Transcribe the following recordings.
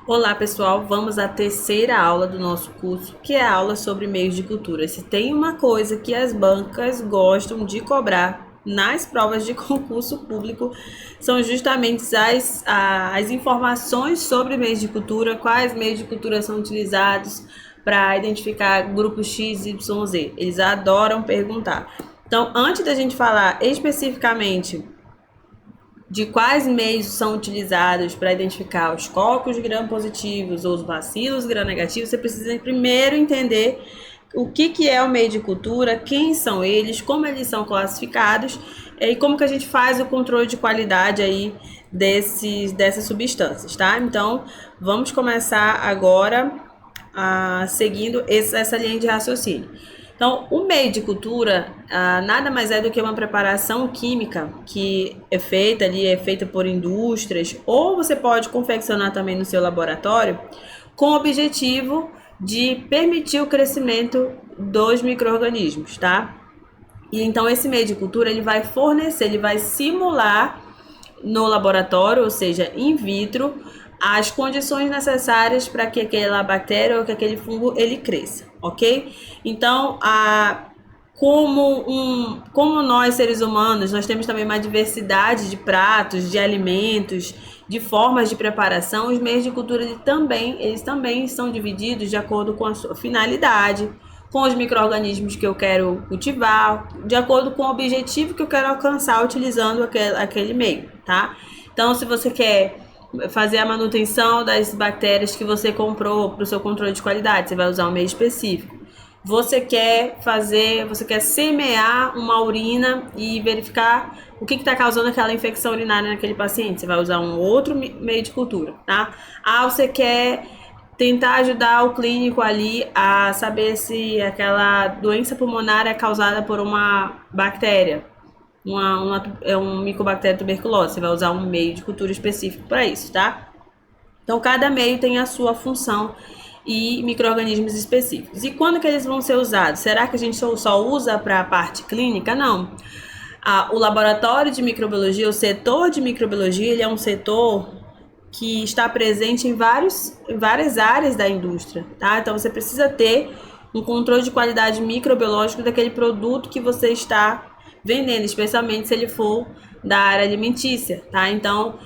Olá pessoal, vamos à terceira aula do nosso curso, que é a aula sobre meios de cultura. Se tem uma coisa que as bancas gostam de cobrar nas provas de concurso público, são justamente as informações sobre meios de cultura, quais meios de cultura são utilizados para identificar grupos X, Y, Z. Eles adoram perguntar. Então, antes da gente falar especificamente de quais meios são utilizados para identificar os cocos gram-positivos ou os bacilos gram-negativos, você precisa primeiro entender o que é o meio de cultura, quem são eles, como eles são classificados e como que a gente faz o controle de qualidade aí dessas substâncias, tá? Então, vamos começar agora seguindo essa linha de raciocínio. Então, o meio de cultura nada mais é do que uma preparação química que é feita por indústrias, ou você pode confeccionar também no seu laboratório, com o objetivo de permitir o crescimento dos micro-organismos, tá? E então esse meio de cultura ele vai fornecer, ele vai simular no laboratório, ou seja, in vitro, as condições necessárias para que aquela bactéria ou que aquele fungo ele cresça, ok? Então, como nós seres humanos, nós temos também uma diversidade de pratos, de alimentos, de formas de preparação, os meios de cultura eles também são divididos de acordo com a sua finalidade, com os micro-organismos que eu quero cultivar, de acordo com o objetivo que eu quero alcançar utilizando aquele meio, tá? Então, se você quer fazer a manutenção das bactérias que você comprou para o seu controle de qualidade, você vai usar um meio específico. Você quer semear uma urina e verificar o que está causando aquela infecção urinária naquele paciente, você vai usar um outro meio de cultura, tá? Você quer tentar ajudar o clínico ali a saber se aquela doença pulmonar é causada por uma bactéria, um micobactéria tuberculose. Você vai usar um meio de cultura específico para isso, tá? Então, cada meio tem a sua função e micro-organismos específicos. E quando que eles vão ser usados? Será que a gente só usa para a parte clínica? Não. O laboratório de microbiologia, o setor de microbiologia, ele é um setor que está presente em várias áreas da indústria, tá? Então você precisa ter um controle de qualidade microbiológico daquele produto que você está vendendo, especialmente se ele for da área alimentícia, tá? Então,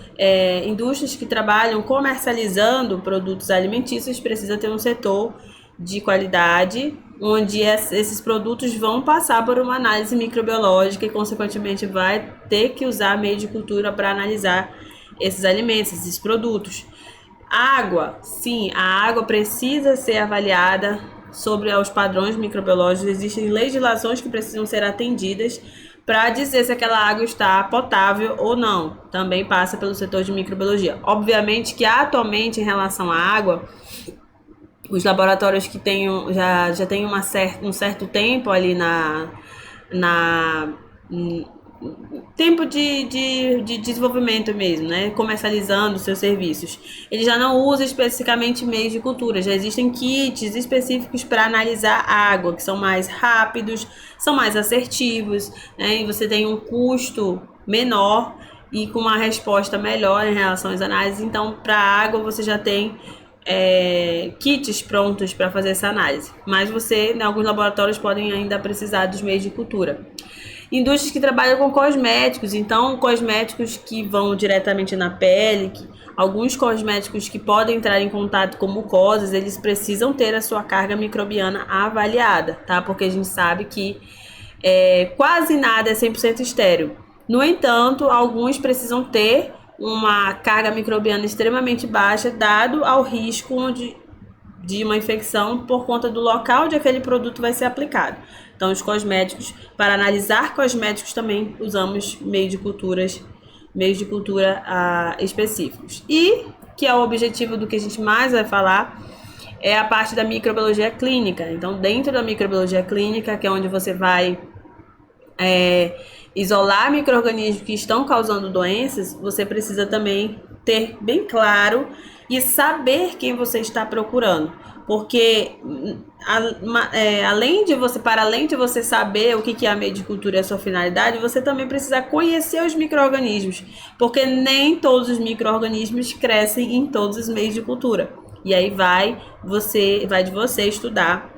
indústrias que trabalham comercializando produtos alimentícios precisa ter um setor de qualidade onde esses produtos vão passar por uma análise microbiológica e, consequentemente, vai ter que usar meio de cultura para analisar esses alimentos, esses produtos. Água, sim, a água precisa ser avaliada sobre os padrões microbiológicos. Existem legislações que precisam ser atendidas para dizer se aquela água está potável ou não. Também passa pelo setor de microbiologia. Obviamente que atualmente, em relação à água, os laboratórios que já têm um certo tempo ali na tempo de desenvolvimento mesmo, né? Comercializando seus serviços. Ele já não usa especificamente meios de cultura, já existem kits específicos para analisar água, que são mais rápidos, são mais assertivos, né? E você tem um custo menor e com uma resposta melhor em relação às análises. Então, para a água, você já tem kits prontos para fazer essa análise, mas você, em alguns laboratórios, podem ainda precisar dos meios de cultura. Indústrias que trabalham com cosméticos, então cosméticos que vão diretamente na pele, alguns cosméticos que podem entrar em contato com mucosas, eles precisam ter a sua carga microbiana avaliada, tá? Porque a gente sabe que quase nada é 100% estéril. No entanto, alguns precisam ter uma carga microbiana extremamente baixa, dado ao risco de uma infecção por conta do local onde aquele produto vai ser aplicado. Então, os cosméticos, para analisar cosméticos também usamos meios de cultura específicos. E, que é o objetivo do que a gente mais vai falar, é a parte da microbiologia clínica. Então, dentro da microbiologia clínica, que é onde você vai isolar micro-organismos que estão causando doenças, você precisa também ter bem claro e saber quem você está procurando. Porque para além de você saber o que é a medicultura e a sua finalidade, você também precisa conhecer os micro-organismos, porque nem todos os micro-organismos crescem em todos os meios de cultura. E aí vai de você estudar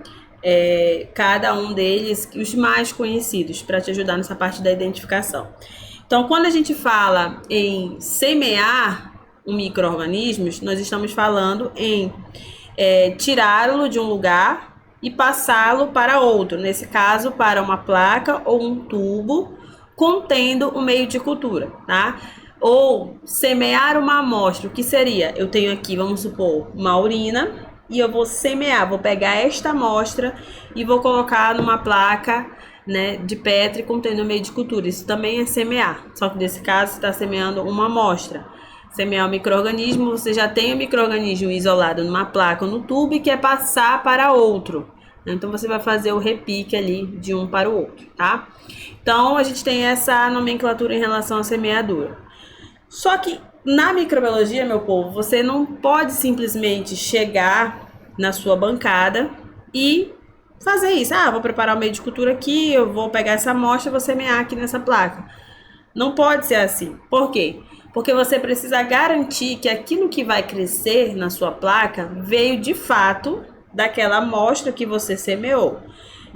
cada um deles, os mais conhecidos, para te ajudar nessa parte da identificação. Então, quando a gente fala em semear um micro-organismo, nós estamos falando em tirá-lo de um lugar e passá-lo para outro, nesse caso para uma placa ou um tubo contendo o meio de cultura, tá? Ou semear uma amostra, o que seria? Eu tenho aqui, vamos supor, uma urina e eu vou semear, vou pegar esta amostra e vou colocar numa placa, né, de Petri contendo o meio de cultura. Isso também é semear, só que nesse caso você está semeando uma amostra. Semear o micro-organismo, você já tem o micro-organismo isolado numa placa ou no tubo e quer passar para outro. Então, você vai fazer o repique ali de um para o outro, tá? Então, a gente tem essa nomenclatura em relação à semeadura. Só que na microbiologia, meu povo, você não pode simplesmente chegar na sua bancada e fazer isso. Vou preparar o meio de cultura aqui, eu vou pegar essa amostra e vou semear aqui nessa placa. Não pode ser assim. Por quê? Porque você precisa garantir que aquilo que vai crescer na sua placa veio de fato daquela amostra que você semeou.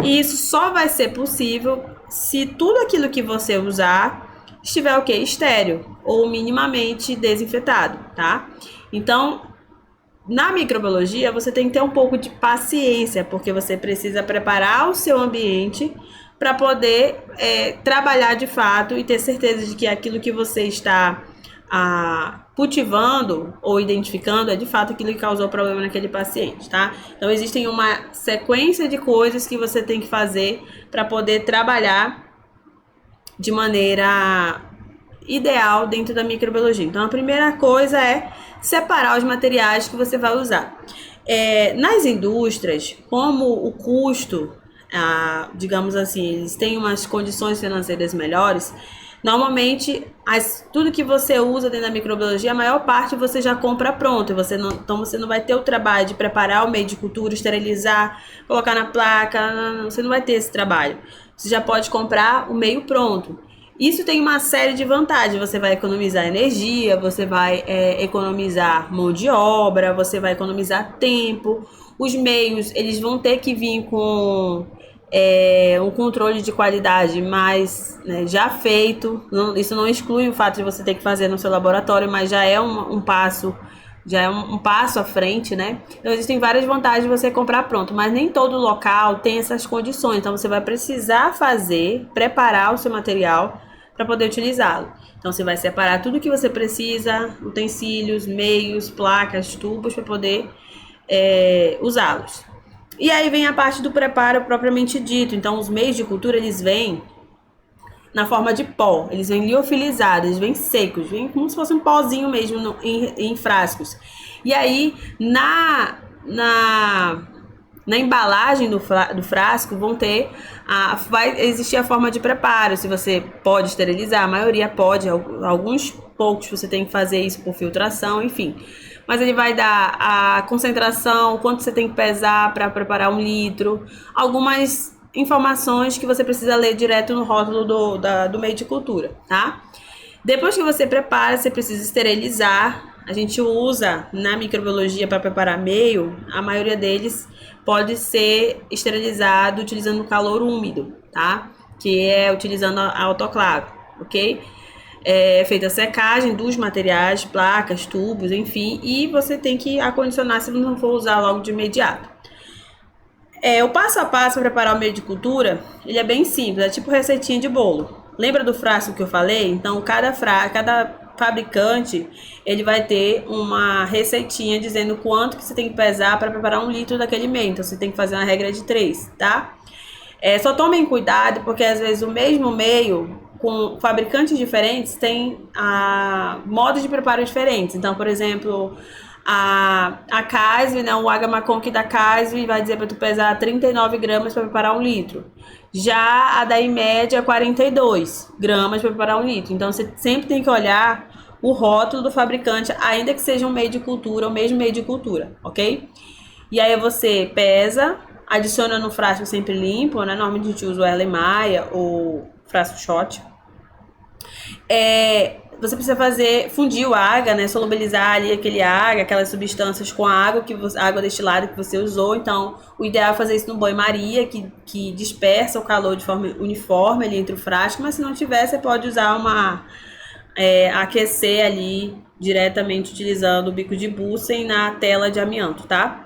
E isso só vai ser possível se tudo aquilo que você usar estiver o quê? Estéril ou minimamente desinfetado, tá? Então, na microbiologia, você tem que ter um pouco de paciência, porque você precisa preparar o seu ambiente para poder trabalhar de fato e ter certeza de que aquilo que você está cultivando ou identificando é de fato aquilo que causou problema naquele paciente, tá? Então existem uma sequência de coisas que você tem que fazer para poder trabalhar de maneira ideal dentro da microbiologia. Então a primeira coisa é separar os materiais que você vai usar. Nas indústrias, como o custo, digamos assim, eles têm umas condições financeiras melhores. Normalmente, tudo que você usa dentro da microbiologia, a maior parte você já compra pronto. Então, você não vai ter o trabalho de preparar o meio de cultura, esterilizar, colocar na placa. Você não vai ter esse trabalho. Você já pode comprar o meio pronto. Isso tem uma série de vantagens. Você vai economizar energia, você vai economizar mão de obra, você vai economizar tempo. Os meios, eles vão ter que vir com um controle de qualidade mais, né, já feito. Isso não exclui o fato de você ter que fazer no seu laboratório, mas já é um passo à frente, né? Então existem várias vantagens de você comprar pronto, mas nem todo local tem essas condições. Então você vai precisar preparar o seu material para poder utilizá-lo. Então você vai separar tudo que você precisa, utensílios, meios, placas, tubos, para poder usá-los. E aí vem a parte do preparo propriamente dito. Então, os meios de cultura, eles vêm na forma de pó. Eles vêm liofilizados, eles vêm secos, vêm como se fosse um pozinho mesmo em frascos. E aí, na embalagem do frasco, vai existir a forma de preparo. Se você pode esterilizar, a maioria pode. Alguns poucos você tem que fazer isso por filtração, enfim. Mas ele vai dar a concentração, quanto você tem que pesar para preparar 1 litro, algumas informações que você precisa ler direto no rótulo do meio de cultura, tá? Depois que você prepara, você precisa esterilizar. A gente usa na microbiologia para preparar meio, a maioria deles pode ser esterilizado utilizando calor úmido, tá? Que é utilizando a autoclave, ok? É feita a secagem dos materiais, placas, tubos, enfim, e você tem que acondicionar se não for usar logo de imediato. O passo a passo para preparar o meio de cultura, ele é bem simples, é tipo receitinha de bolo. Lembra do frasco que eu falei? Então, cada fabricante, ele vai ter uma receitinha dizendo quanto que você tem que pesar para preparar 1 litro daquele meio. Então, você tem que fazer uma regra de 3, tá? Só tomem cuidado, porque às vezes o mesmo meio, com fabricantes diferentes, tem modos de preparo diferentes. Então, por exemplo, a Casvi, né, o Agamaconk da Casvi vai dizer para tu pesar 39 gramas para preparar 1 litro. Já a da Imed é 42 gramas para preparar 1 litro. Então, você sempre tem que olhar o rótulo do fabricante, ainda que seja um meio de cultura, o mesmo meio de cultura, ok? E aí você pesa, adiciona no frasco sempre limpo, né? Normalmente a gente usa o Erlen Meyer ou frasco shot. Você precisa fundir o água, né? Solubilizar ali aquele água, aquelas substâncias com a água, água destilada que você usou. Então, o ideal é fazer isso no banho-maria, que dispersa o calor de forma uniforme ali entre o frasco, mas se não tiver, você pode usar aquecer ali diretamente utilizando o bico de Bunsen na tela de amianto, tá?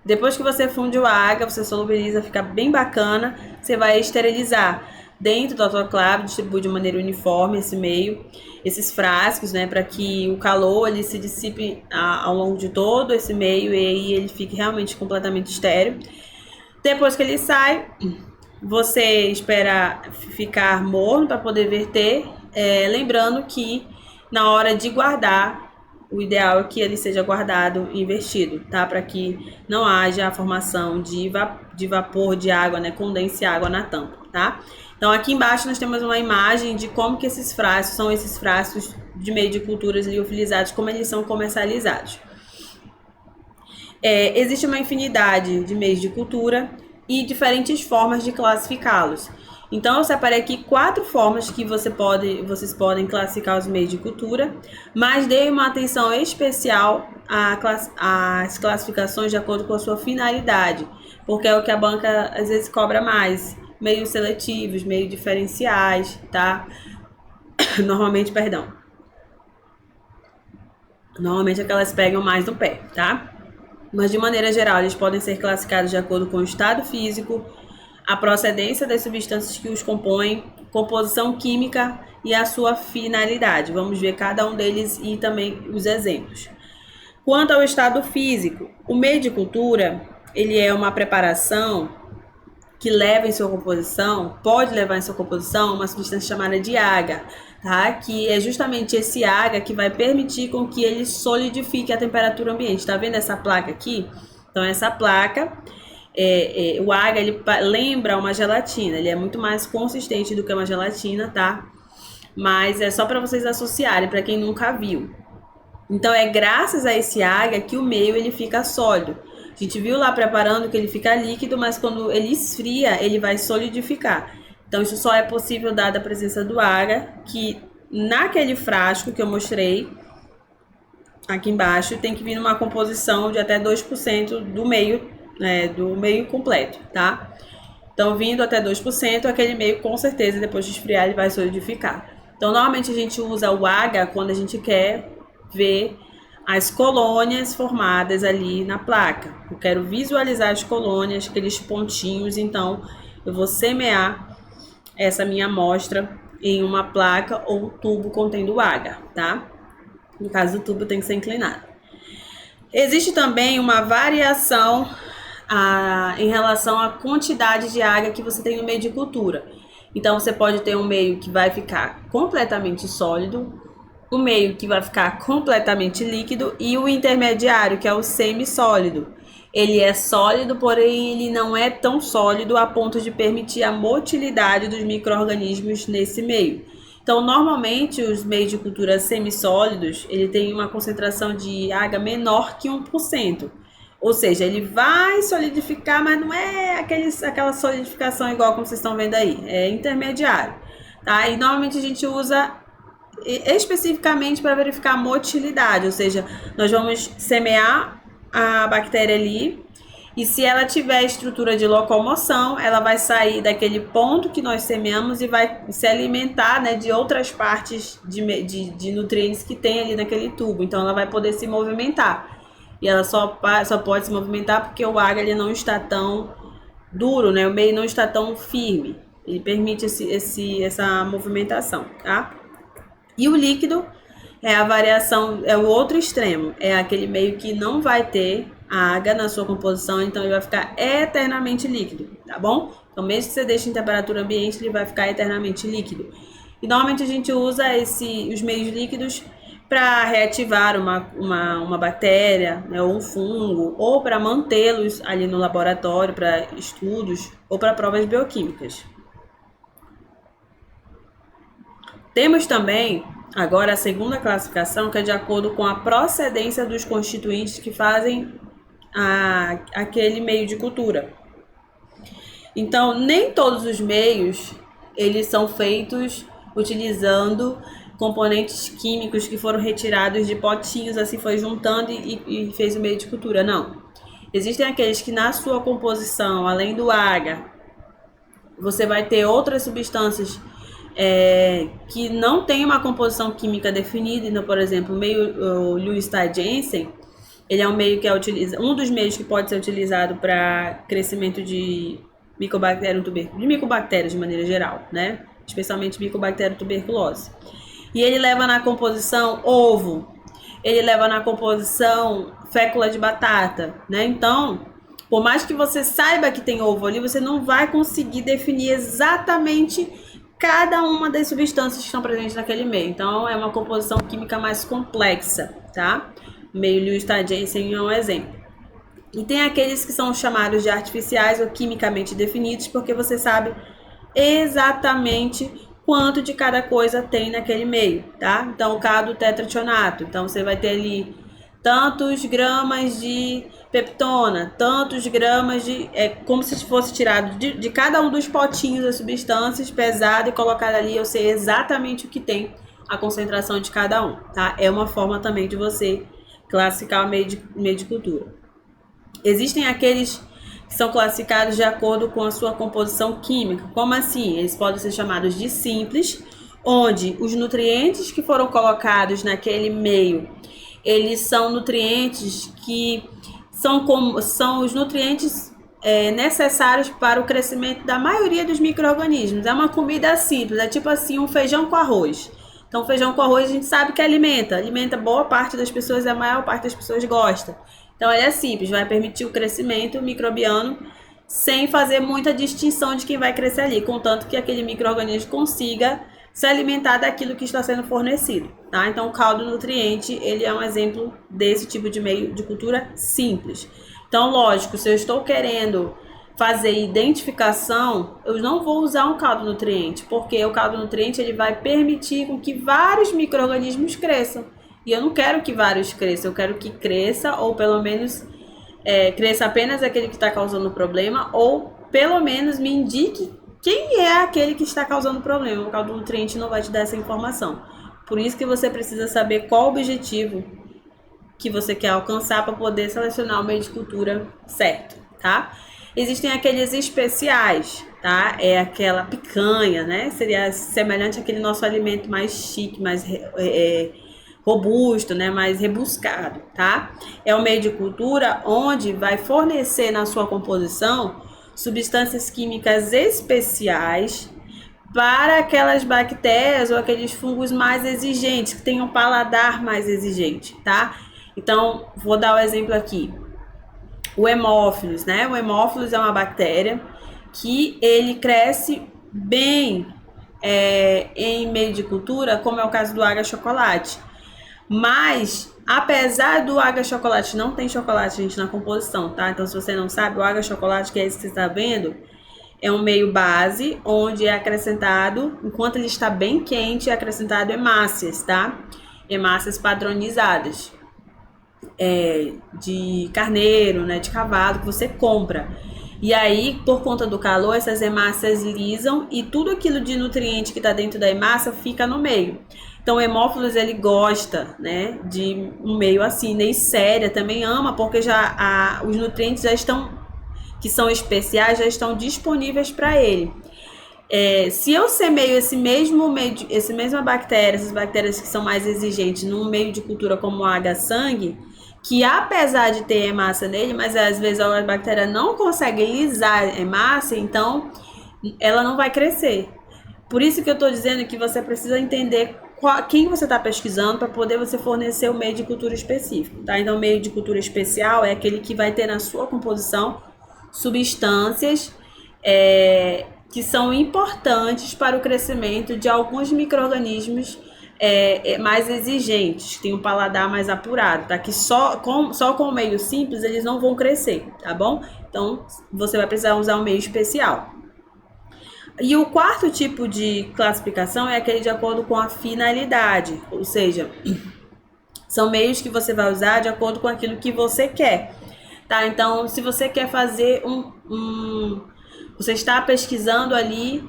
Depois que você funde o água, você solubiliza, fica bem bacana, você vai esterilizar dentro do autoclave, distribui de maneira uniforme esses frascos, né, para que o calor ele se dissipe ao longo de todo esse meio e aí ele fique realmente completamente estéril. Depois que ele sai, você espera ficar morno para poder verter, lembrando que na hora de guardar, o ideal é que ele seja guardado invertido, tá? Para que não haja a formação de vapor de água, né? Condense água na tampa, tá? Então aqui embaixo nós temos uma imagem de como que esses frascos de meio de culturas liofilizados, como eles são comercializados. Existe uma infinidade de meios de cultura e diferentes formas de classificá-los. Então, eu separei aqui 4 formas que vocês podem classificar os meios de cultura, mas dei uma atenção especial às classificações de acordo com a sua finalidade, porque é o que a banca às vezes cobra mais. Meios seletivos, meios diferenciais, tá? Normalmente é que elas pegam mais no pé, tá? Mas de maneira geral, eles podem ser classificados de acordo com o estado físico, a procedência das substâncias que os compõem, composição química e a sua finalidade. Vamos ver cada um deles e também os exemplos. Quanto ao estado físico, o meio de cultura, ele é uma preparação que pode levar em sua composição uma substância chamada de agar, tá? Que é justamente esse agar que vai permitir com que ele solidifique a temperatura ambiente. Tá vendo essa placa aqui? Então, essa placa, o agar, ele lembra uma gelatina, ele é muito mais consistente do que uma gelatina, tá? Mas é só para vocês associarem, para quem nunca viu. Então, é graças a esse agar que o meio ele fica sólido. A gente viu lá preparando que ele fica líquido, mas quando ele esfria, ele vai solidificar. Então, isso só é possível dada a presença do agar, que naquele frasco que eu mostrei aqui embaixo, tem que vir numa composição de até 2% do meio completo, tá? Então, vindo até 2%, aquele meio, com certeza, depois de esfriar, ele vai solidificar. Então, normalmente a gente usa o agar quando a gente quer ver as colônias formadas ali na placa. Eu quero visualizar as colônias, aqueles pontinhos, então eu vou semear essa minha amostra em uma placa ou tubo contendo agar, tá? No caso do tubo tem que ser inclinado. Existe também uma variação em relação à quantidade de agar que você tem no meio de cultura. Então você pode ter um meio que vai ficar completamente sólido, o meio que vai ficar completamente líquido e o intermediário, que é o semissólido. Ele é sólido, porém ele não é tão sólido a ponto de permitir a motilidade dos micro-organismos nesse meio. Então, normalmente, os meios de cultura semissólidos, ele tem uma concentração de agar menor que 1%. Ou seja, ele vai solidificar, mas não é aquela solidificação igual como vocês estão vendo aí. É intermediário, tá? E normalmente a gente usa especificamente para verificar a motilidade, ou seja, nós vamos semear a bactéria ali e se ela tiver estrutura de locomoção, ela vai sair daquele ponto que nós semeamos e vai se alimentar, né, de outras partes de nutrientes que tem ali naquele tubo, então ela vai poder se movimentar e ela só pode se movimentar porque o agar ele não está tão duro, né, o meio não está tão firme, ele permite essa movimentação, tá? E o líquido é a variação, é o outro extremo, é aquele meio que não vai ter agar na sua composição, então ele vai ficar eternamente líquido, tá bom? Então mesmo que você deixe em temperatura ambiente, ele vai ficar eternamente líquido. E normalmente a gente usa os meios líquidos para reativar uma bactéria, né, ou um fungo, ou para mantê-los ali no laboratório para estudos ou para provas bioquímicas. Temos também Agora, a segunda classificação, que é de acordo com a procedência dos constituintes que fazem aquele meio de cultura. Então, nem todos os meios, eles são feitos utilizando componentes químicos que foram retirados de potinhos, assim foi juntando e fez o meio de cultura. Não. Existem aqueles que na sua composição, além do agar, você vai ter outras substâncias que não tem uma composição química definida. Então, por exemplo, o meio Lewis-Jensen, ele é um meio que é um dos meios que pode ser utilizado para crescimento de micobactérias de maneira geral, né? Especialmente Mycobacterium tuberculose. E ele leva na composição ovo, ele leva na composição fécula de batata, né? Então, por mais que você saiba que tem ovo ali, você não vai conseguir definir exatamente cada uma das substâncias que estão presentes naquele meio. Então, é uma composição química mais complexa, tá? O meio Lewis-Jensen é um exemplo. E tem aqueles que são chamados de artificiais ou quimicamente definidos, porque você sabe exatamente quanto de cada coisa tem naquele meio, tá? Então, o caso do tetrationato. Então, você vai ter ali tantos gramas de peptona, tantos gramas de... É como se fosse tirado de cada um dos potinhos das substâncias, pesado, e colocado ali. Eu sei exatamente o que tem, a concentração de cada um, tá? É uma forma também de você classificar o meio de cultura. Existem aqueles que são classificados de acordo com a sua composição química. Como assim? Eles podem ser chamados de simples, onde os nutrientes que foram colocados naquele meio, eles são nutrientes que são os nutrientes necessários para o crescimento da maioria dos micro-organismos. É uma comida simples, é tipo assim um feijão com arroz. Então, feijão com arroz a gente sabe que alimenta boa parte das pessoas, a maior parte das pessoas gosta. Então, ele é simples, vai permitir o crescimento microbiano sem fazer muita distinção de quem vai crescer ali, contanto que aquele micro-organismo consiga se alimentar daquilo que está sendo fornecido, tá? Então, o caldo nutriente, ele é um exemplo desse tipo de meio de cultura simples. Então, lógico, se eu estou querendo fazer identificação, eu não vou usar um caldo nutriente, porque o caldo nutriente ele vai permitir com que vários micro-organismos cresçam. E eu não quero que vários cresçam, eu quero que cresça, ou pelo menos cresça apenas aquele que está causando o problema, ou pelo menos me indique quem é aquele que está causando o problema. O caldo nutriente não vai te dar essa informação. Por isso que você precisa saber qual o objetivo que você quer alcançar para poder selecionar o meio de cultura certo, tá? Existem aqueles especiais, tá? É aquela picanha, né? Seria semelhante àquele nosso alimento mais chique, mais robusto, né? Mais rebuscado, tá? É um meio de cultura onde vai fornecer na sua composição substâncias químicas especiais para aquelas bactérias ou aqueles fungos mais exigentes, que tenham um paladar mais exigente, tá? Então, vou dar o exemplo aqui. O Haemophilus, né? O Haemophilus é uma bactéria que ele cresce bem em meio de cultura, como é o caso do agar-chocolate. Mas, apesar do agar-chocolate, não tem chocolate, gente, na composição, tá? Então, se você não sabe, o agar-chocolate, que é esse que você está vendo, é um meio base, onde é acrescentado, enquanto ele está bem quente, é acrescentado hemácias, tá? Hemácias padronizadas. De carneiro, né, de cavalo, que você compra. E aí, por conta do calor, essas hemácias lisam e tudo aquilo de nutriente que está dentro da hemácia fica no meio. Então, o Haemophilus, ele gosta, né, de um meio assim. Neisseria também ama, porque já os nutrientes já estão, que são especiais, já estão disponíveis para ele. Se eu semeio essa mesma bactéria, essas bactérias que são mais exigentes, num meio de cultura como o agar-sangue, que apesar de ter hemácia nele, mas às vezes a bactéria não consegue lisar a hemácia, então ela não vai crescer. Por isso que eu estou dizendo que você precisa entender quem você está pesquisando para poder você fornecer o meio de cultura específico, tá? Então, o meio de cultura especial é aquele que vai ter na sua composição substâncias que são importantes para o crescimento de alguns micro-organismos mais exigentes, que tem um paladar mais apurado, tá? Que só com o meio simples eles não vão crescer, tá bom? Então, você vai precisar usar um meio especial. E o quarto tipo de classificação é aquele de acordo com a finalidade, ou seja, são meios que você vai usar de acordo com aquilo que você quer, tá? Então, se você quer fazer você está pesquisando ali,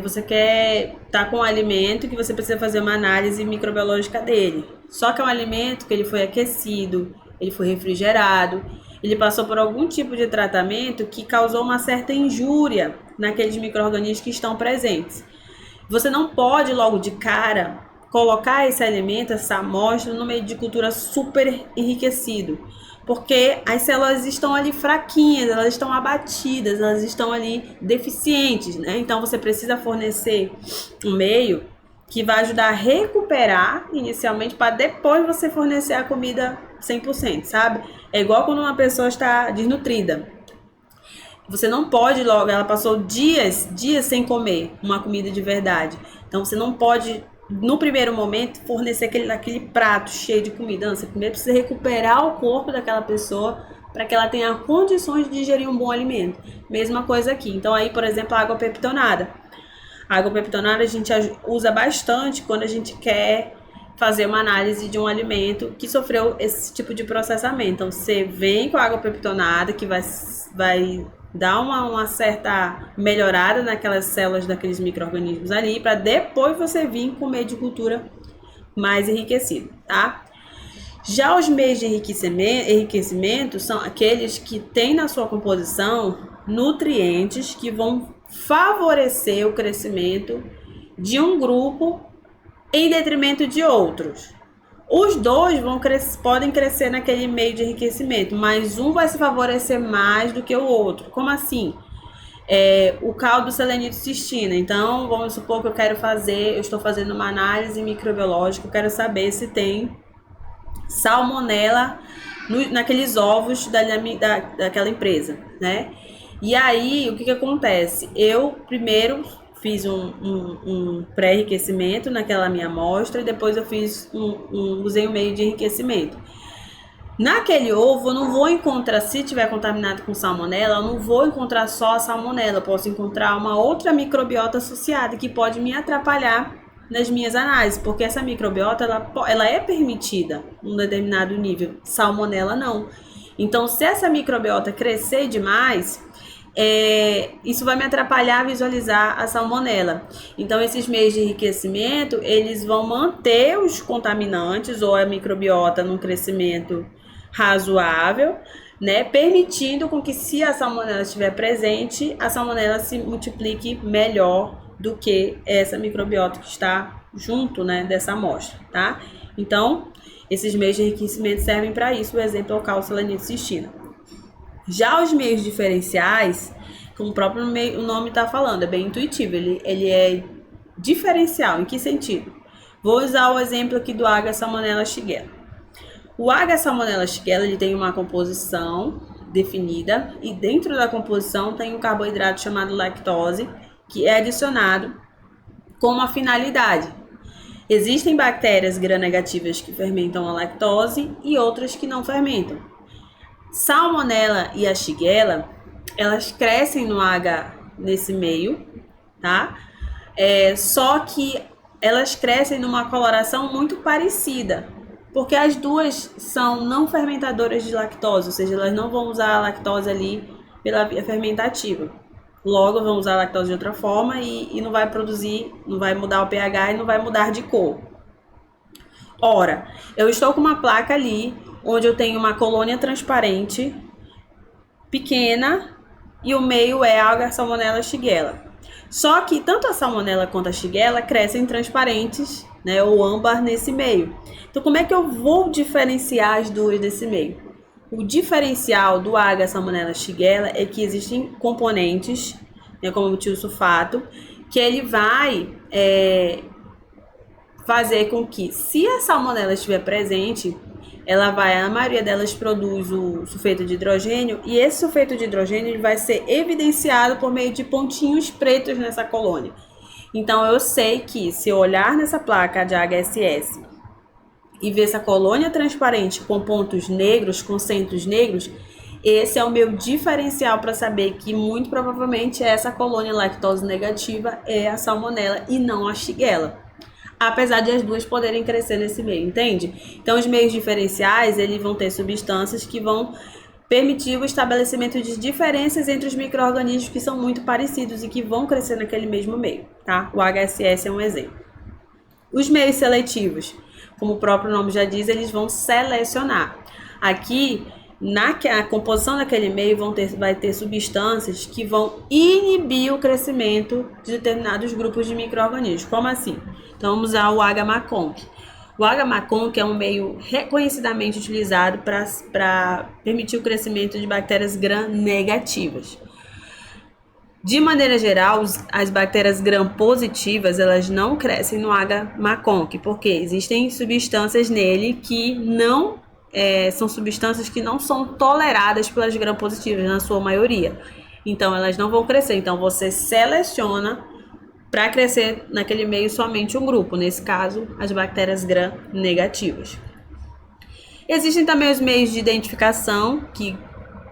você quer estar com um alimento que você precisa fazer uma análise microbiológica dele. Só que é um alimento que ele foi aquecido, ele foi refrigerado, ele passou por algum tipo de tratamento que causou uma certa injúria naqueles micro-organismos que estão presentes. Você não pode logo de cara colocar esse alimento, essa amostra, no meio de cultura super enriquecido, porque as células estão ali fraquinhas, elas estão abatidas, elas estão ali deficientes, né? Então você precisa fornecer um meio que vai ajudar a recuperar inicialmente para depois você fornecer a comida 100%, sabe? É igual quando uma pessoa está desnutrida. Você não pode logo, ela passou dias sem comer uma comida de verdade. Então você não pode, no primeiro momento, fornecer aquele prato cheio de comida. Não, você primeiro precisa recuperar o corpo daquela pessoa para que ela tenha condições de digerir um bom alimento. Mesma coisa aqui. Então aí, por exemplo, a água peptonada. A água peptonada a gente usa bastante quando a gente quer fazer uma análise de um alimento que sofreu esse tipo de processamento. Então você vem com a água peptonada que vai dar uma certa melhorada naquelas células daqueles micro-organismos ali, para depois você vir com meio de cultura mais enriquecido, tá? Já os meios de enriquecimento são aqueles que têm na sua composição nutrientes que vão favorecer o crescimento de um grupo em detrimento de outros. Os dois podem crescer naquele meio de enriquecimento, mas um vai se favorecer mais do que o outro. Como assim? O caldo selenito-cistina. Então, vamos supor que eu estou fazendo uma análise microbiológica, eu quero saber se tem salmonela naqueles ovos daquela empresa, né? E aí, o que acontece? Eu primeiro fiz um pré-enriquecimento naquela minha amostra e depois eu usei um meio de enriquecimento. Naquele ovo eu não vou encontrar, se tiver contaminado com salmonela, eu não vou encontrar só a salmonela, eu posso encontrar uma outra microbiota associada que pode me atrapalhar nas minhas análises, porque essa microbiota ela é permitida em um determinado nível, salmonela não. Então, se essa microbiota crescer demais, isso vai me atrapalhar a visualizar a salmonela. Então, esses meios de enriquecimento, eles vão manter os contaminantes ou a microbiota num crescimento razoável, né, permitindo com que, se a salmonela estiver presente, a salmonela se multiplique melhor do que essa microbiota que está junto, né, dessa amostra, tá? Então, esses meios de enriquecimento servem para isso. O exemplo é o caldo selenito-cistina. Já os meios diferenciais, como o próprio o nome está falando, é bem intuitivo, ele é diferencial. Em que sentido? Vou usar o exemplo aqui do Agar Salmonella Shigella. O Agar Salmonella Shigella, ele tem uma composição definida e dentro da composição tem um carboidrato chamado lactose, que é adicionado com uma finalidade. Existem bactérias gram-negativas que fermentam a lactose e outras que não fermentam. Salmonella e a Shigella, elas crescem no Agar nesse meio, tá? Só que elas crescem numa coloração muito parecida, porque as duas são não fermentadoras de lactose, ou seja, elas não vão usar a lactose ali pela via fermentativa. Logo, vão usar a lactose de outra forma e não vai produzir, não vai mudar o pH e não vai mudar de cor. Ora, eu estou com uma placa ali, onde eu tenho uma colônia transparente, pequena, e o meio é a Agar Salmonella Shigella. Só que tanto a Salmonella quanto a Shigella crescem transparentes, né, ou âmbar nesse meio. Então, como é que eu vou diferenciar as duas desse meio? O diferencial do Agar Salmonella Shigella é que existem componentes, né, como o tiosulfato, que ele vai fazer com que, se a salmonela estiver presente, a maioria delas produz o sulfeto de hidrogênio, e esse sulfeto de hidrogênio ele vai ser evidenciado por meio de pontinhos pretos nessa colônia. Então, eu sei que, se eu olhar nessa placa de HSS e ver essa colônia transparente com pontos negros, com centros negros, Esse é o meu diferencial para saber que muito provavelmente essa colônia lactose negativa é a salmonela e não a shigella. Apesar de as duas poderem crescer nesse meio, entende? Então, os meios diferenciais, eles vão ter substâncias que vão permitir o estabelecimento de diferenças entre os micro-organismos que são muito parecidos e que vão crescer naquele mesmo meio, tá? O HSS é um exemplo. Os meios seletivos, como o próprio nome já diz, eles vão selecionar. Aqui, na composição daquele meio, vai ter substâncias que vão inibir o crescimento de determinados grupos de micro-organismos. Como assim? Então, vamos usar o H-MACONC. O H-MACONC é um meio reconhecidamente utilizado para permitir o crescimento de bactérias gram-negativas. De maneira geral, as bactérias gram-positivas, elas não crescem no H-MACONC, porque existem substâncias nele que não são substâncias que não são toleradas pelas gram-positivas, na sua maioria. Então, elas não vão crescer. Então, você seleciona para crescer naquele meio somente um grupo, nesse caso, as bactérias gram-negativas. Existem também os meios de identificação, que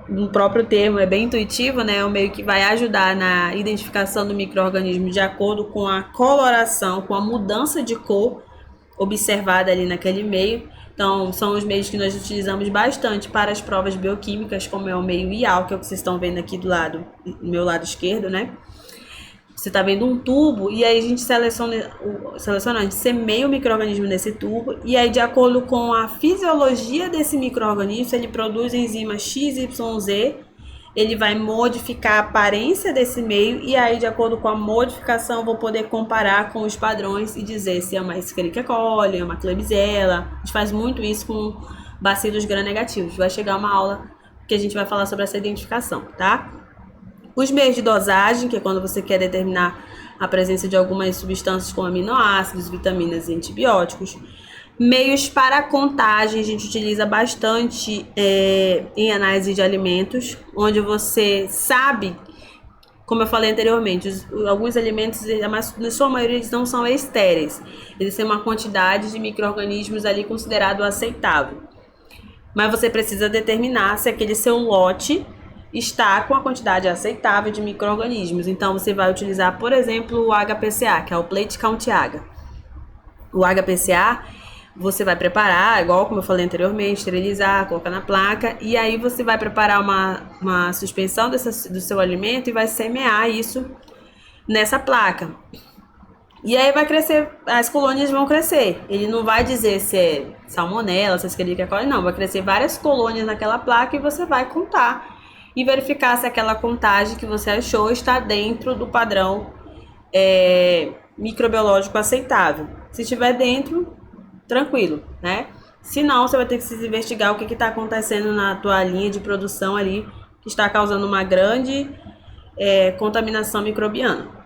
no próprio termo é bem intuitivo, né? É um meio que vai ajudar na identificação do micro-organismo de acordo com a coloração, com a mudança de cor observada ali naquele meio. Então, são os meios que nós utilizamos bastante para as provas bioquímicas, como é o meio IAL, que é o que vocês estão vendo aqui do meu lado esquerdo, né? Você está vendo um tubo e aí a gente a gente semeia o micro-organismo nesse tubo e aí, de acordo com a fisiologia desse micro-organismo, ele produz enzima XYZ, ele vai modificar a aparência desse meio e aí, de acordo com a modificação, vou poder comparar com os padrões e dizer se é uma Escherichia coli, é uma Klebsiella. A gente faz muito isso com bacilos gram-negativos. Vai chegar uma aula que a gente vai falar sobre essa identificação, tá? Os meios de dosagem, que é quando você quer determinar a presença de algumas substâncias como aminoácidos, vitaminas e antibióticos. Meios para contagem, a gente utiliza bastante em análise de alimentos, onde você sabe, como eu falei anteriormente, alguns alimentos, na sua maioria, eles não são estéreis. Eles têm uma quantidade de micro-organismos ali considerado aceitável. Mas você precisa determinar se aquele seu lote está com a quantidade aceitável de micro-organismos. Então, você vai utilizar, por exemplo, o HPCA, que é o Plate Count H. O HPCA, você vai preparar, igual como eu falei anteriormente, esterilizar, colocar na placa, e aí você vai preparar uma suspensão do seu alimento e vai semear isso nessa placa. E aí vai crescer, as colônias vão crescer. Ele não vai dizer se é salmonela, se é Escherichia coli, não. Vai crescer várias colônias naquela placa e você vai contar e verificar se aquela contagem que você achou está dentro do padrão microbiológico aceitável. Se estiver dentro, tranquilo, né? Se não, você vai ter que se investigar o que está acontecendo na tua linha de produção ali, que está causando uma grande contaminação microbiana.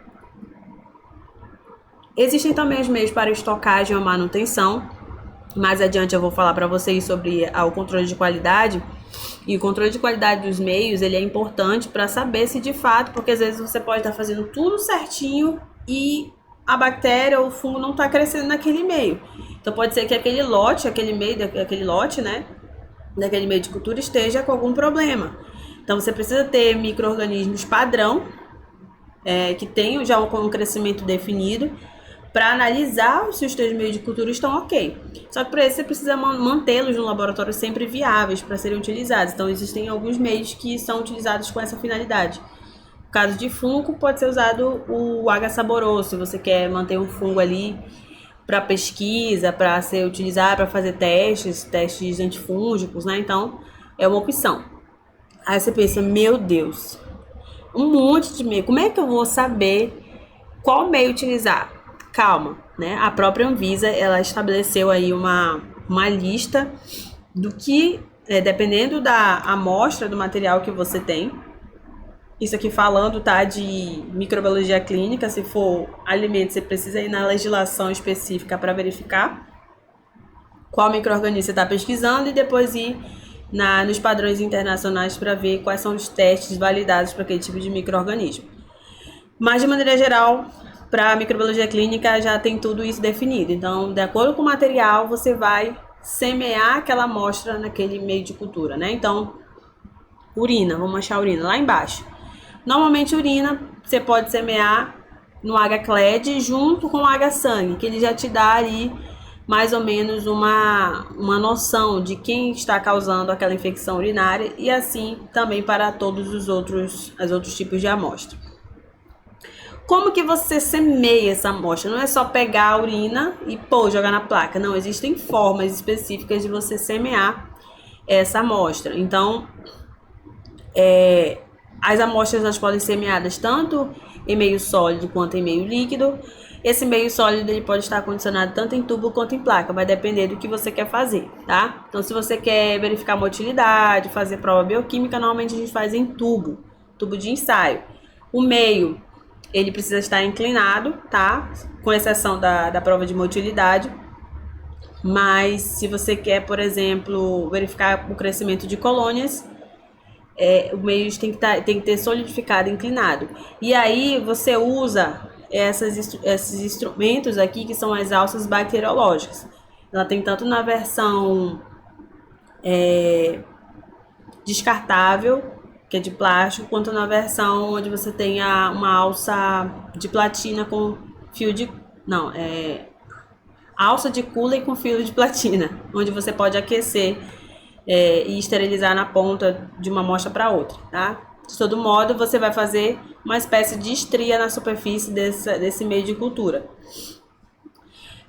Existem também os meios para estocagem ou manutenção. Mais adiante eu vou falar para vocês sobre o controle de qualidade. E o controle de qualidade dos meios, ele é importante para saber se de fato, porque às vezes você pode estar fazendo tudo certinho e a bactéria ou o fungo não está crescendo naquele meio. Então pode ser que aquele lote, né, daquele meio de cultura esteja com algum problema. Então você precisa ter micro-organismos padrão, que tenham já um crescimento definido, para analisar se os teus meios de cultura estão ok. Só que para isso você precisa mantê-los no laboratório sempre viáveis para serem utilizados. Então existem alguns meios que são utilizados com essa finalidade. No caso de fungo, pode ser usado o H-saboroso, se você quer manter um fungo ali para pesquisa, para ser utilizado para fazer testes antifúngicos, né? Então é uma opção. Aí você pensa, meu Deus, um monte de meio, como é que eu vou saber qual meio utilizar? Calma, né? A própria Anvisa, ela estabeleceu aí uma lista do que, dependendo da amostra do material que você tem. Isso aqui falando, tá, de microbiologia clínica. Se for alimento, você precisa ir na legislação específica para verificar qual micro-organismo você está pesquisando e depois ir nos padrões internacionais para ver quais são os testes validados para aquele tipo de micro-organismo. Mas, de maneira geral, para a microbiologia clínica já tem tudo isso definido. Então, de acordo com o material, você vai semear aquela amostra naquele meio de cultura, né? Então, urina, vamos achar a urina lá embaixo. Normalmente urina você pode semear no H-Cled junto com o H-Sangue, que ele já te dá ali mais ou menos uma noção de quem está causando aquela infecção urinária e assim também para todos os outros tipos de amostra. Como que você semeia essa amostra? Não é só pegar a urina e jogar na placa. Não, existem formas específicas de você semear essa amostra. Então, as amostras elas podem ser semeadas tanto em meio sólido quanto em meio líquido. Esse meio sólido ele pode estar condicionado tanto em tubo quanto em placa, vai depender do que você quer fazer, tá? Então, se você quer verificar motilidade, fazer prova bioquímica, normalmente a gente faz em tubo de ensaio. O meio, ele precisa estar inclinado, tá? Com exceção da prova de motilidade. Mas se você quer, por exemplo, verificar o crescimento de colônias, o meio tem que ter solidificado, inclinado. E aí você usa esses instrumentos aqui, que são as alças bacteriológicas. Ela tem tanto na versão descartável, que é de plástico, quanto na versão onde você tem uma alça de platina com fio de... Não, alça de cooler com fio de platina, onde você pode aquecer e esterilizar na ponta de uma amostra para outra, tá? De todo modo, você vai fazer uma espécie de estria na superfície desse meio de cultura.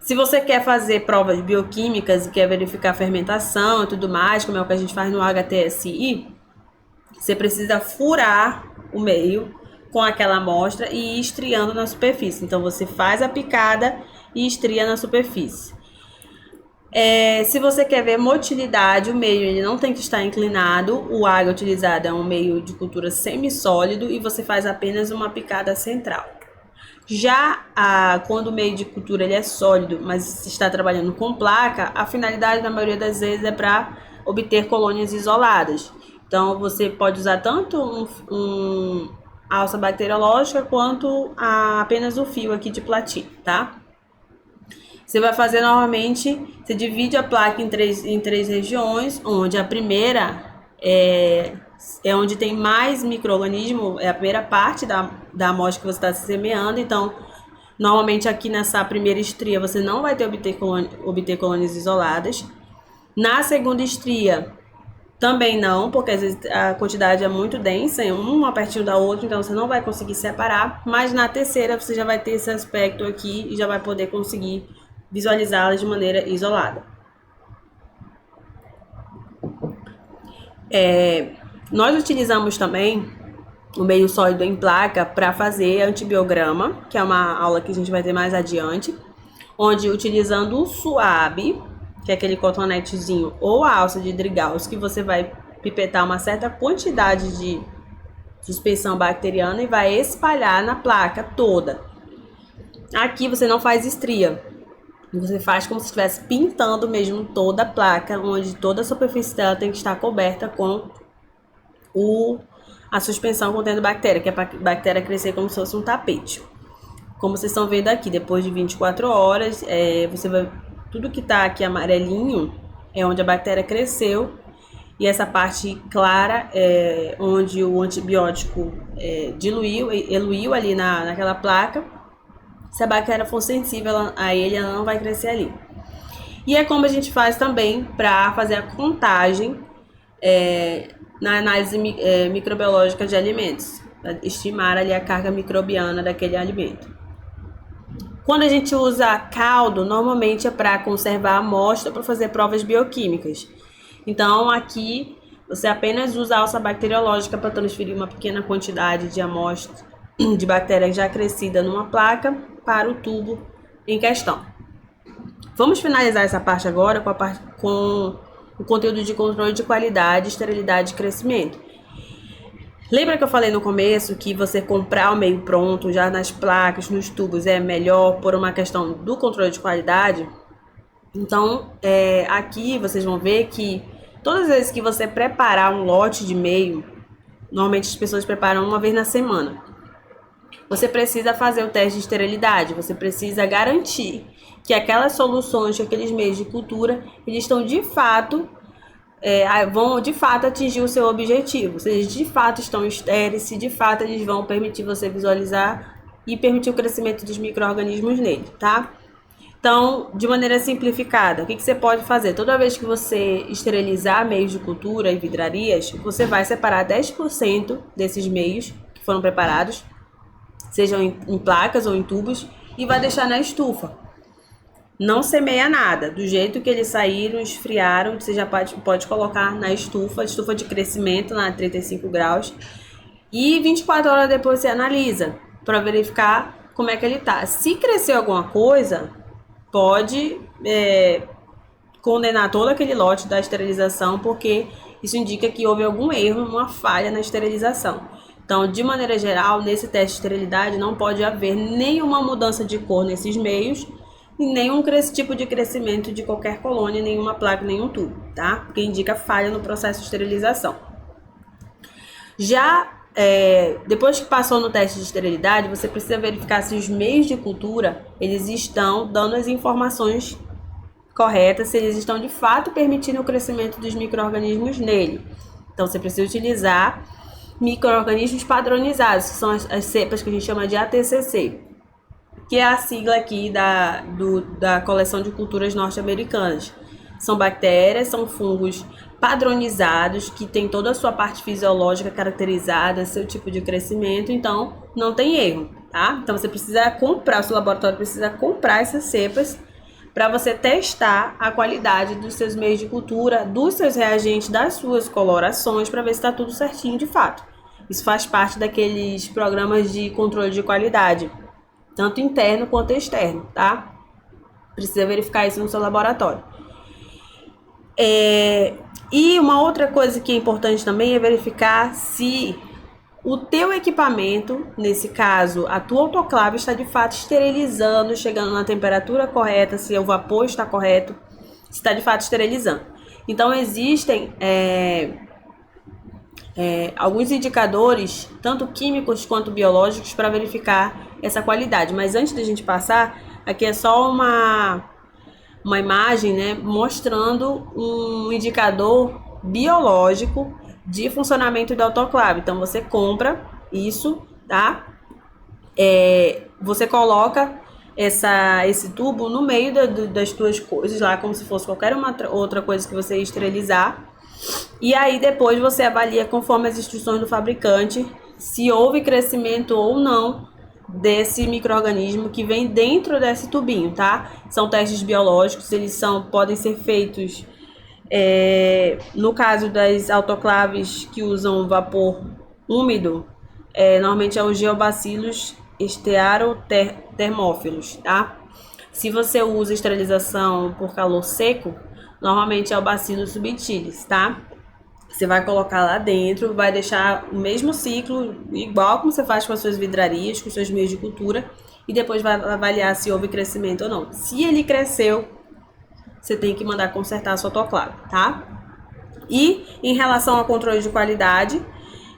Se você quer fazer provas bioquímicas e quer verificar a fermentação e tudo mais, como é o que a gente faz no HTSI, você precisa furar o meio com aquela amostra e ir estriando na superfície. Então, você faz a picada e estria na superfície. Se você quer ver motilidade, o meio ele não tem que estar inclinado. O água utilizada é um meio de cultura semissólido e você faz apenas uma picada central. Já quando o meio de cultura ele é sólido, mas está trabalhando com placa, a finalidade na maioria das vezes é para obter colônias isoladas. Então você pode usar tanto a alça bacteriológica quanto apenas o fio aqui de platina, tá? Você vai fazer normalmente, você divide a placa em três regiões, onde a primeira é onde tem mais micro-organismo, é a primeira parte da amostra que você está semeando. Então, normalmente aqui nessa primeira estria você não vai obter colônias isoladas. Na segunda estria, também não, porque às vezes a quantidade é muito densa, uma pertinho da outra, então você não vai conseguir separar. Mas na terceira você já vai ter esse aspecto aqui e já vai poder conseguir visualizá-las de maneira isolada. Nós utilizamos também o meio sólido em placa para fazer antibiograma, que é uma aula que a gente vai ter mais adiante, onde utilizando o suave, que é aquele cotonetezinho, ou a alça de Drigals, que você vai pipetar uma certa quantidade de suspensão bacteriana e vai espalhar na placa toda. Aqui você não faz estria. Você faz como se estivesse pintando mesmo toda a placa, onde toda a superfície dela tem que estar coberta com a suspensão contendo bactéria, que é para a bactéria crescer como se fosse um tapete. Como vocês estão vendo aqui, depois de 24 horas, você vai... Tudo que está aqui amarelinho é onde a bactéria cresceu, e essa parte clara é onde o antibiótico eluiu ali naquela placa. Se a bactéria for sensível a ele, ela não vai crescer ali. E é como a gente faz também para fazer a contagem na análise microbiológica de alimentos, para estimar ali a carga microbiana daquele alimento. Quando a gente usa caldo, normalmente é para conservar a amostra para fazer provas bioquímicas. Então aqui você apenas usa a alça bacteriológica para transferir uma pequena quantidade de amostra de bactéria já crescida numa placa para o tubo em questão. Vamos finalizar essa parte agora com o conteúdo de controle de qualidade, esterilidade e crescimento. Lembra que eu falei no começo que você comprar o meio pronto, já nas placas, nos tubos, é melhor por uma questão do controle de qualidade? Então, aqui vocês vão ver que todas as vezes que você preparar um lote de meio, normalmente as pessoas preparam uma vez na semana. Você precisa fazer o teste de esterilidade, você precisa garantir que aquelas soluções, aqueles meios de cultura, eles estão de fato vão de fato atingir o seu objetivo, se eles de fato estão estéreis, se de fato eles vão permitir você visualizar e permitir o crescimento dos micro-organismos nele, tá? Então, de maneira simplificada, o que você pode fazer? Toda vez que você esterilizar meios de cultura e vidrarias, você vai separar 10% desses meios que foram preparados, sejam em placas ou em tubos, e vai deixar na estufa. Não semeia nada, do jeito que eles saíram, esfriaram, você já pode colocar na estufa de crescimento na 35 graus, e 24 horas depois você analisa para verificar como é que ele tá. Se crescer alguma coisa, pode condenar todo aquele lote da esterilização, porque isso indica que houve algum erro, uma falha na esterilização. Então, de maneira geral, nesse teste de esterilidade não pode haver nenhuma mudança de cor nesses meios e nenhum tipo de crescimento de qualquer colônia, nenhuma placa, nenhum tubo, tá? Porque indica falha no processo de esterilização. Já depois que passou no teste de esterilidade, você precisa verificar se os meios de cultura eles estão dando as informações corretas, se eles estão de fato permitindo o crescimento dos micro-organismos nele. Então, você precisa utilizar micro-organismos padronizados, que são as cepas que a gente chama de ATCC, que é a sigla aqui da coleção de culturas norte-americanas. São bactérias, são fungos padronizados, que tem toda a sua parte fisiológica caracterizada, seu tipo de crescimento, então não tem erro, tá? Então você precisa comprar, o seu laboratório precisa comprar essas cepas para você testar a qualidade dos seus meios de cultura, dos seus reagentes, das suas colorações, para ver se está tudo certinho de fato. Isso faz parte daqueles programas de controle de qualidade, tanto interno quanto externo, tá? Precisa verificar isso no seu laboratório. E uma outra coisa que é importante também é verificar se o teu equipamento, nesse caso a tua autoclave, está de fato esterilizando, chegando na temperatura correta, se o vapor está correto, se está de fato esterilizando. Então existem alguns indicadores, tanto químicos quanto biológicos, para verificar essa qualidade. Mas antes da gente passar, aqui é só uma imagem, né, mostrando um indicador biológico de funcionamento da autoclave. Então você compra isso, tá? Você coloca esse tubo no meio das tuas coisas lá, como se fosse qualquer outra coisa que você ia esterilizar. E aí depois você avalia, conforme as instruções do fabricante, se houve crescimento ou não desse micro-organismo que vem dentro desse tubinho, tá? São testes biológicos, eles podem ser feitos no caso das autoclaves que usam vapor úmido, normalmente é o Geobacillus estearotermófilos, tá? Se você usa esterilização por calor seco, normalmente é o Bacillus subtilis, tá? Você vai colocar lá dentro, vai deixar o mesmo ciclo, igual como você faz com as suas vidrarias, com os seus meios de cultura, e depois vai avaliar se houve crescimento ou não. Se ele cresceu, você tem que mandar consertar a sua autoclave, tá? E em relação ao controle de qualidade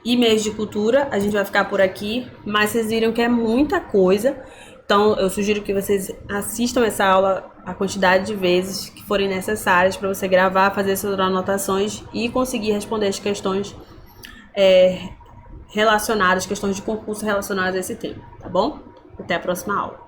e meios de cultura, a gente vai ficar por aqui, mas vocês viram que é muita coisa. Então, eu sugiro que vocês assistam essa aula a quantidade de vezes que forem necessárias para você gravar, fazer suas anotações e conseguir responder as questões relacionadas, questões de concurso relacionadas a esse tema, tá bom? Até a próxima aula.